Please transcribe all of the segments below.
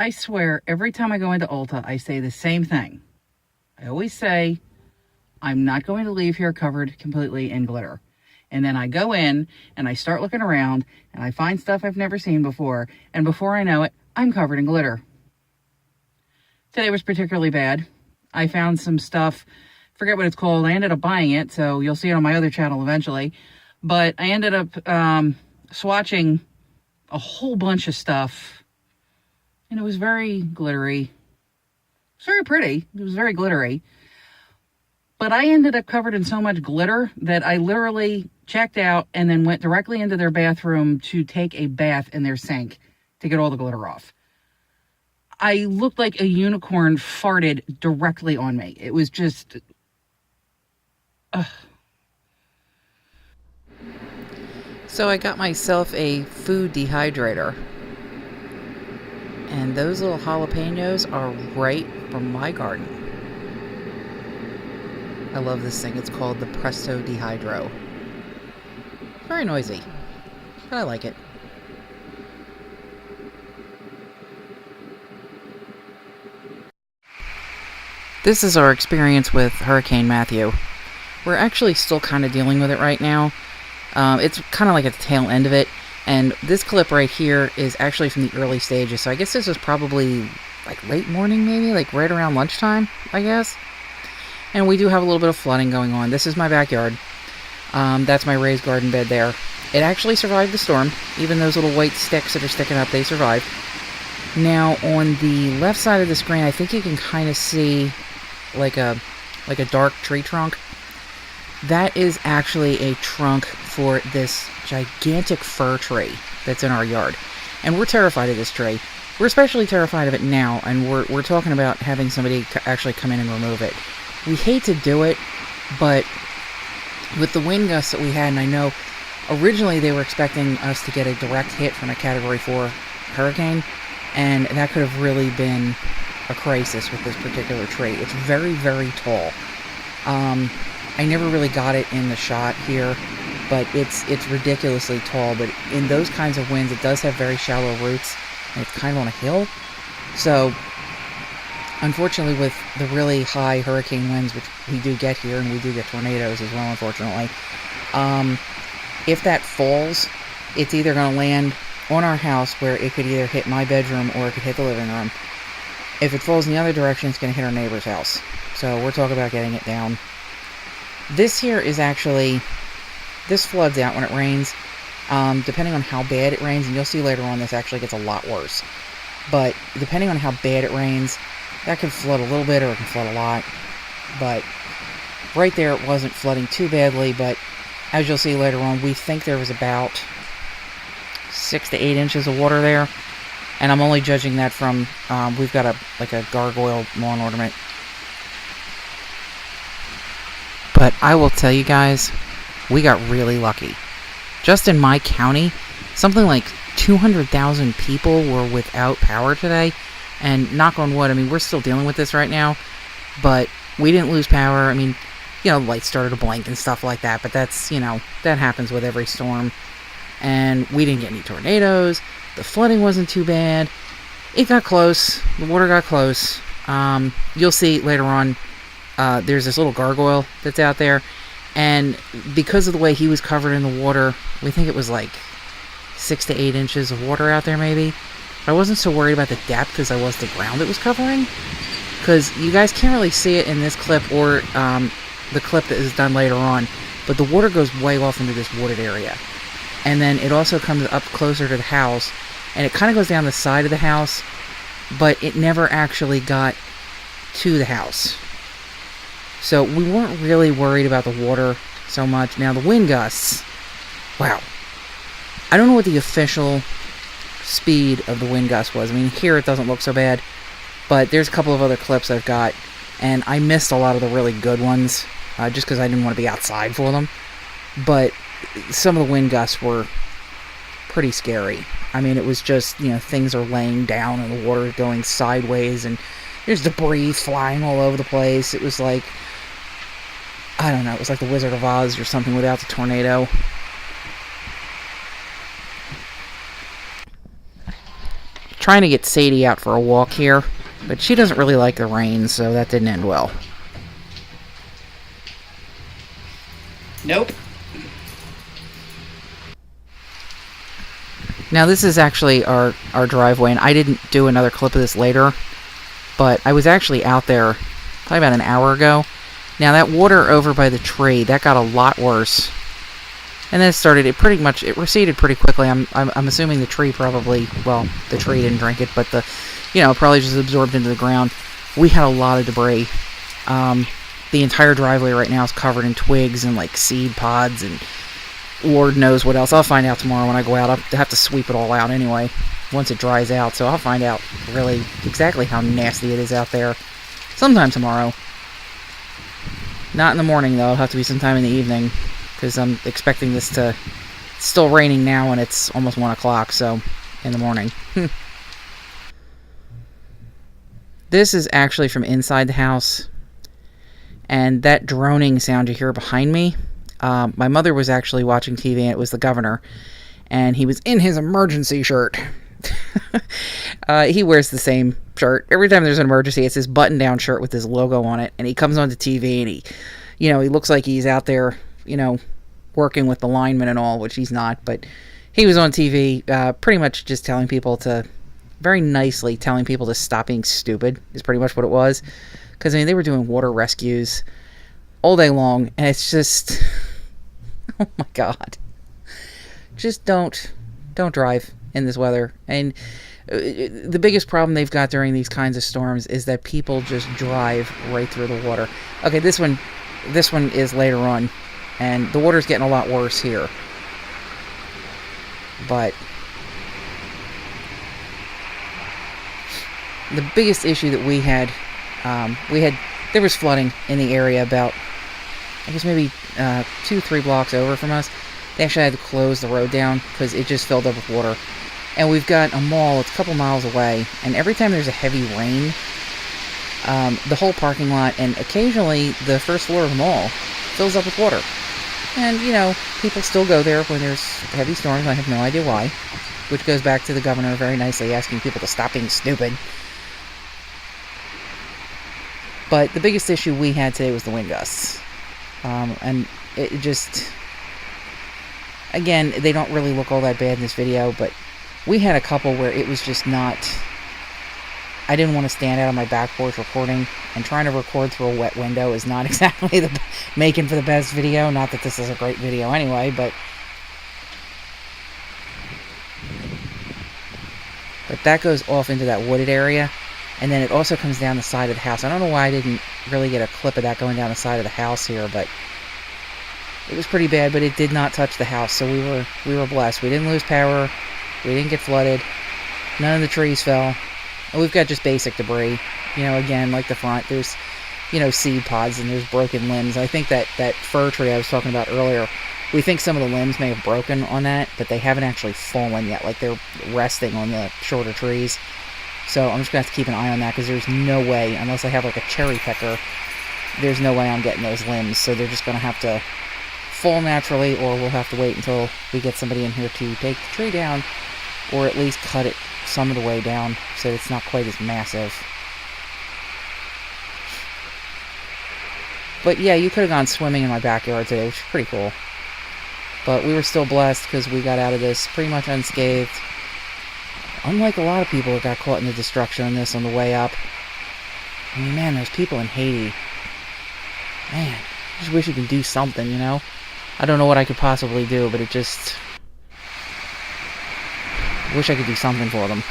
I swear, every time I go into Ulta, I say the same thing. I always say, I'm not going to leave here covered completely in glitter. And then I go in and I start looking around and I find stuff I've never seen before. And before I know it, I'm covered in glitter. Today was particularly bad. I found some stuff, forget what it's called. I ended up buying it, so you'll see it on my other channel eventually. But I ended up swatching a whole bunch of stuff. And it was very glittery. It was very pretty. It was very glittery. But I ended up covered in so much glitter that I literally checked out and then went directly into their bathroom to take a bath in their sink to get all the glitter off. I looked like a unicorn farted directly on me. It was just... So I got myself a food dehydrator. And those little jalapenos are right from my garden. I love this thing. It's called the Presto Dehydro. Very noisy, but I like it. This is our experience with Hurricane Matthew. We're actually still kind of dealing with it right now. It's kind of like at the tail end of it. And this clip right here is actually from the early stages. So I guess this was probably like late morning, maybe like right around lunchtime, I guess. And we do have a little bit of flooding going on. This is my backyard. That's my raised garden bed there. It actually survived the storm. Even those little white sticks that are sticking up, they survived. Now, on the left side of the screen, I think you can kind of see like a dark tree trunk. That is actually a trunk for this gigantic fir tree that's in our yard. And we're terrified of this tree. We're especially terrified of it now, and we're talking about having somebody actually come in and remove it. We hate to do it, but with the wind gusts that we had, and I know originally they were expecting us to get a direct hit from a Category 4 hurricane, and that could have really been a crisis with this particular tree. It's very, very tall. I never really got it in the shot here, but it's ridiculously tall. But in those kinds of winds, it does have very shallow roots, and it's kind of on a hill. So, unfortunately, with the really high hurricane winds, which we do get here, and we do get tornadoes as well, unfortunately, if that falls, it's either going to land on our house, where it could either hit my bedroom or it could hit the living room. If it falls in the other direction, it's going to hit our neighbor's house. So we're talking about getting it down. This here is actually, this floods out when it rains, depending on how bad it rains, and you'll see later on this actually gets a lot worse. But depending on how bad it rains, that could flood a little bit or it can flood a lot. But right there it wasn't flooding too badly, but as you'll see later on, we think there was about 6 to 8 inches of water there. And I'm only judging that from, we've got a gargoyle lawn ornament. But I will tell you guys, we got really lucky. Just in my county, something like 200,000 people were without power today. And knock on wood, I mean, we're still dealing with this right now. But we didn't lose power. I mean, you know, lights started to blink and stuff like that. But that's, you know, that happens with every storm. And we didn't get any tornadoes. The flooding wasn't too bad. It got close. The water got close. You'll see later on, there's this little gargoyle that's out there. And because of the way he was covered in the water, we think it was like 6 to 8 inches of water out there maybe. But I wasn't so worried about the depth as I was the ground it was covering. Because you guys can't really see it in this clip or the clip that is done later on. But the water goes way off into this wooded area. And then it also comes up closer to the house. And it kind of goes down the side of the house. But it never actually got to the house. So we weren't really worried about the water so much. Now the wind gusts. Wow. I don't know what the official speed of the wind gust was. I mean, here it doesn't look so bad. But there's a couple of other clips I've got. And I missed a lot of the really good ones. Just because I didn't want to be outside for them. But some of the wind gusts were pretty scary. I mean, it was just, you know, things are laying down and the water is going sideways and there's debris flying all over the place. It was like, I don't know, it was like the Wizard of Oz or something without the tornado. trying to get Sadie out for a walk here, but she doesn't really like the rain, so that didn't end well. Nope. Now this is actually our driveway, and I didn't do another clip of this later, but I was actually out there probably about an hour ago. Now that water over by the tree, that got a lot worse. And then it receded pretty quickly. I'm assuming the tree probably, well, the tree didn't drink it, but probably just absorbed into the ground. We had a lot of debris. The entire driveway right now is covered in twigs and like seed pods and Lord knows what else. I'll find out tomorrow when I go out. I'll have to sweep it all out anyway once it dries out. So I'll find out really exactly how nasty it is out there sometime tomorrow. Not in the morning though. It'll have to be sometime in the evening because I'm expecting this to... It's still raining now and it's almost 1 o'clock, so in the morning. This is actually from inside the house. And that droning sound you hear behind me... my mother was actually watching TV, and it was the governor, and he was in his emergency shirt. He wears the same shirt every time there's an emergency. It's his button-down shirt with his logo on it, and he comes onto TV, and he looks like he's out there, working with the linemen and all, which he's not, but he was on TV, pretty much just very nicely telling people to stop being stupid, is pretty much what it was, because, they were doing water rescues all day long, and it's just... Oh my God. Just don't drive in this weather. And the biggest problem they've got during these kinds of storms is that people just drive right through the water. Okay, this one is later on, and the water's getting a lot worse here. But the biggest issue that we had, there was flooding in the area about, I guess maybe 2-3 blocks over from us. They actually had to close the road down because it just filled up with water. And we've got a mall, it's a couple miles away, and every time there's a heavy rain, the whole parking lot and occasionally the first floor of the mall fills up with water. And, people still go there when there's heavy storms. I have no idea why. Which goes back to the governor very nicely asking people to stop being stupid. But the biggest issue we had today was the wind gusts. And it just... Again, they don't really look all that bad in this video, but we had a couple where it was just not... I didn't want to stand out on my back porch recording, and trying to record through a wet window is not exactly making for the best video. Not that this is a great video anyway, but that goes off into that wooded area, and then it also comes down the side of the house. I don't know why I didn't really get a clip of that going down the side of the house here, but it was pretty bad, but it did not touch the house, so we were blessed. We didn't lose power, we didn't get flooded, none of the trees fell. And we've got just basic debris, again, like the front, there's, seed pods and there's broken limbs. I think that fir tree I was talking about earlier, we think some of the limbs may have broken on that, but they haven't actually fallen yet, like they're resting on the shorter trees. So I'm just going to have to keep an eye on that, because there's no way, unless I have like a cherry picker, there's no way I'm getting those limbs, so they're just going to have to fall naturally, or we'll have to wait until we get somebody in here to take the tree down, or at least cut it some of the way down so it's not quite as massive. But yeah, you could have gone swimming in my backyard today, which is pretty cool. But we were still blessed because we got out of this pretty much unscathed. Unlike a lot of people that got caught in the destruction on this on the way up. I mean, man, those people in Haiti. Man, I just wish you could do something, I don't know what I could possibly do, but it just... I wish I could do something for them.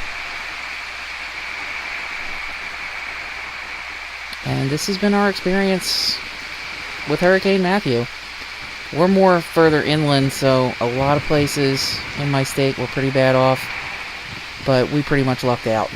And this has been our experience with Hurricane Matthew. We're more further inland, so a lot of places in my state were pretty bad off, but we pretty much lucked out.